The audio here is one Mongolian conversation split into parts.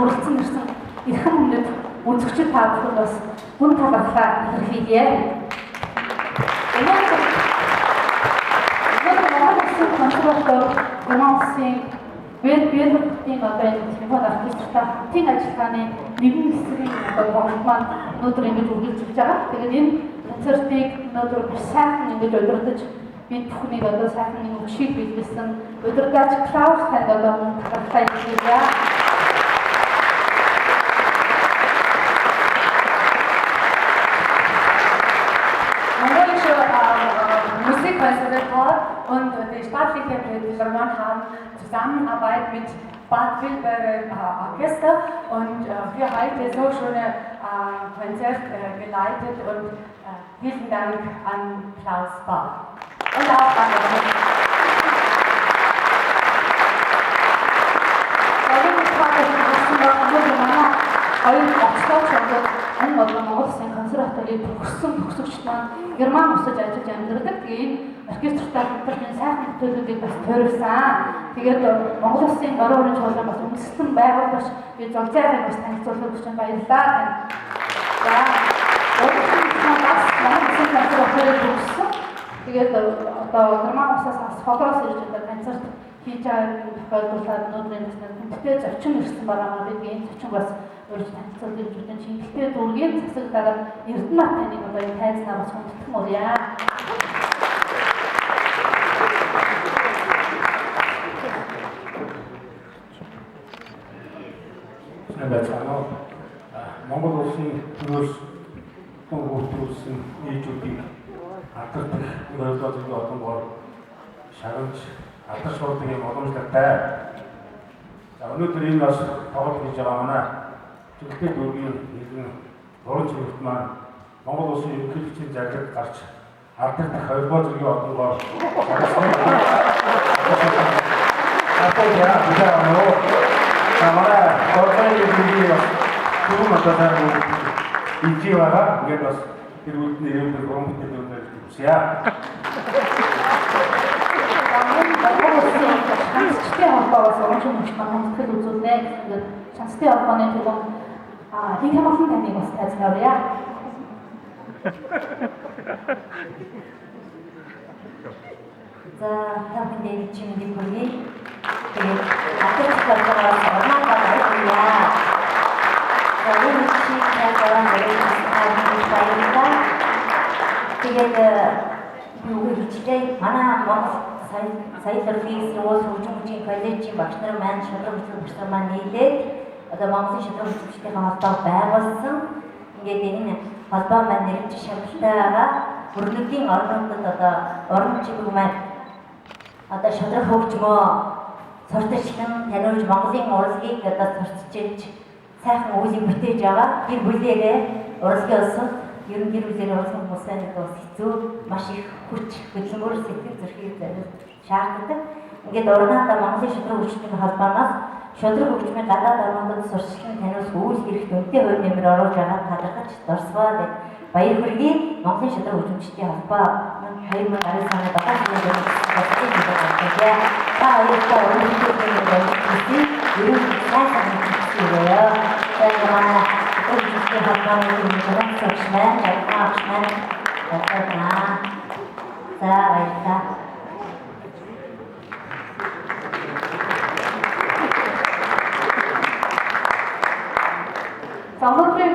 хүрэлцэн ирсэн эрхэм хүндэд үзэгчид та бүхэн бас гүн талархлаа илэрхийлье. консерватор гомонсын Бэлбэлтийн одоо энэ симфони оркестртай хамтын ажиллагааны нэгэн хэсгийн одоо гомд маань өнөөдөр ингэж үргэлжлэж байгаа. Тэгээд энэ концертыг өнөөдөр сайхан ингэж удирдах бид бүхнийг одоо сайхан нэг өчиг биелүүлсэн удирдаач Клаус танд одоо мөн талархлаа илэрхийлье. Musikkonservatoire und die staatliche Philharmonie haben Zusammenarbeit mit Bad Wildberg Orchester und für heute so schöne Konzert geleitet und vielen Dank an Klaus Bach und auch an Хоёр оцлооч одоо энэ бол Монгол Улсын консерваторийн төгсөгчд маань Герман улсад ажиллаж амьдардаг. Тэгээ энэ оркестртай хамтран сайхан бүтээлүүдийг бас тойрсон. Тэгээд Монгол Улсын баруун орон чуулган бас үндэслэн байгуулж би золзайрыг бас танилцуулах гэж баярлалаа. За одоо бас Монгол Улсын консерваторийн төгссөн. Тэгээд одоо Герман улсаас бас холоос ирж одоо концерт хийж байгаа тохиолдлууд өнөөдрийн насны хүндэтэй зочин ирсэн байгаа бид энэ зочин бас урьж танилцуулж ирсэн шингэлтэй дүүргийн засаг дараа Эрдэнэт таныг одоо энэ тайзнаа бас хүндэтэх мөрья. Санаа Монгол улсын төрөөс хүмүүстүүлсэн ээжүүдийг хатгах ойлголтыг одоогоор шагнаж алдар шуурдаг юм боломжтой. За өнөөдөр энэ бас тоглолт хийж байгаа манай Türkiye дүүргийн нэгэн уран чигт маань Монгол улсын ерөнхийлөгчийн зарилд гарч алдар холбоо зэргийн одоогоор Kamara korban edildiği kurumada ilgi var. Gel bas bir ülkenin bir kurum edildiği ya. Şanslı halkası onun için uçmanın kılıcı ne? Şanslı halkanın tulum hikayetin kendi gösterdiler ya. За тахын дэвид чимэдийг хүргэе. Тэгээд атгах болгоороо орноо байна. За энэ шиг яагаад баярлалаа. Тэгээд юу хийчихээ манай Монгол сая төрлийн уус хөгжмөчийн коллежийн багш нар маань шудраг хөтөлбөр маань нийлээд одоо Монголын шудраг хөтөлбөртэй холбоо байгуулсан. Ингээд энэ холбоо маань нэрмж шавьтай байгаа. Бүрнүүдийн орнуудад одоо орон чиглэл маань одоо шудраг хөгжмөө сурталчлан таниулж Монголын урлагийг одоо сурталчилж сайхан үйл бүтээж байгаа. Гэр бүлээрээ урлагийн улсад ер нь гэр бүлээр урлагийн хүмүүсийн бас хэцүү маш их хүч хөдөлмөр сэтгэл зүрхийг шаарддаг. Ингээд урнаадаа Монголын шудраг хөгжмийн холбооноос шудраг хөгжмийн гадаад орнуудад сурталчлан таниулах үйл хэрэгт үнэтэй хувь нэмэр оруулж байгааг талархаж дурсваа. Баяр хүргэе. Монголын шудраг хөгжмчдийн холбоо 2019 онд багш нэмэр болсон юм байна. Та хоёроо өөрсдөө хэлсэн юу сайхан хэлчихээ. Тэгээд манай хөгжмчдийн холбооны төлөвлөгөөч маань жагнаач маань батарна. За баярлалаа. Өнөөдрийн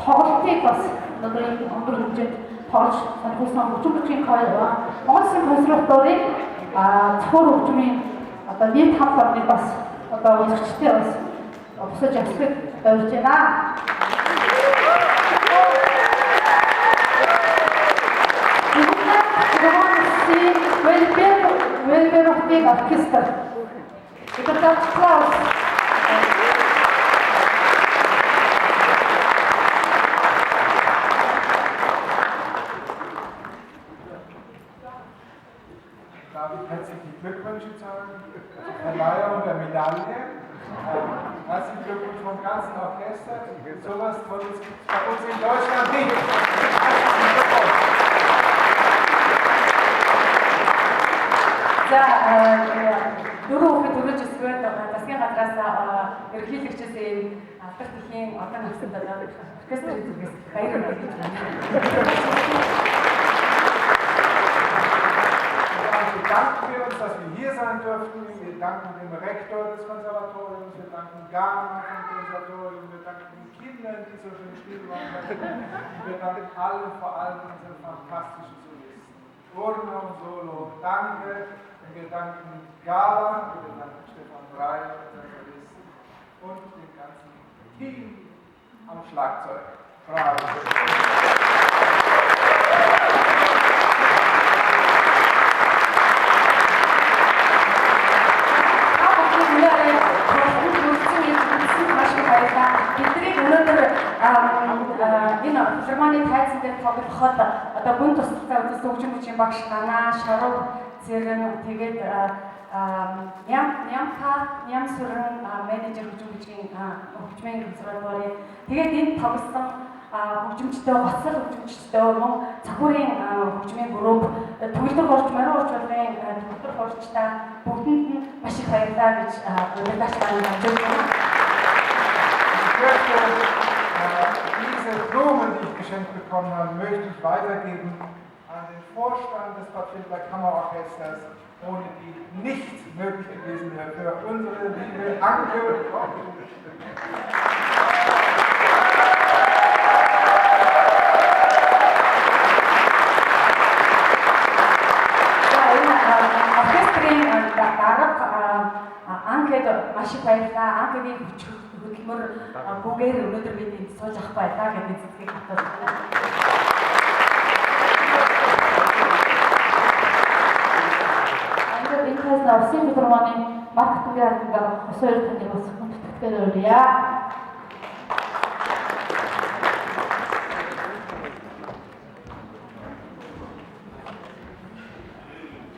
тоглолтыг бас өнөөдрийн өндөр хэмжээнд тоглож сонирхолтой хөгжмөчийн Монгол Улсын консерваторийн цохор хөгжмийн одоо нийт хамт орныг бас одоо үзэгчтэй бас босож авчиг тавьж байна. Welberochtig Orchester. Это так Klaus. Darf ich herzliche Glückwünsche zur Verleihung der Medaille. Herzlichen Glückwunsch vom ganzen Orchester. Sowas Tolles gibt es bei uns in Deutschland nicht. Herzlichen Glückwunsch. За дөрөв хүүхэд төрөж өсгөөд засгийн газраас ерөнхийлөгчөөс алдар тэхийн одоо авсан даа оркестрийн зүгээс баяр хүргэж байна. Wir danken uns, dass wir hier sein durften. Wir danken dem Rektor des Konservatoriums, wir danken Gama vom Konservatorium, wir danken den Kindern, die so schön still waren. Wir danken allen, vor allem unseren fantastischen Solisten. Urna und Solo, danke. Und wir danken Gala, wir danken Stefan Brey, unseren Solisten, und dem ganzen Team am Schlagzeug. Bravo. Энэ Германы тайзан дээр тоглоход одоо гүн тусалцаа үзүүлсэн хөгжим багш Ганаа, Шаруу зэрэг тэгээд Ням сүрэн менежер хөгжмийн консерваторийн тэгээд энэ тоглосон хөгжимчтэй гоцлол хөгжимчтэй мөн цахиурын хөгжмийн групп төгөлдөр хурж мариу хурж болгын төгөлдөр хуржтай бүгдэнд нь маш их баярлалаа гэж удирдагч маань хэлж байна. Diese Blumen, die ich geschenkt bekommen habe, möchte ich weitergeben an den Vorstand des Bad Vilbel Kammerorchesters, ohne die nichts möglich gewesen wäre für unsere liebe Anke. Оркестрийн дарга Анкед маш их баярлалаа. Анкегийн хөтөлмөр бүгээр өнөөдөр бид энд сууж авах байлаа гэдэг зүйлийг баталсан. Анкед энэ усын филармонийн маркетингийн аргыг бас хоёр таны бас хүндэтгэхээр өрье.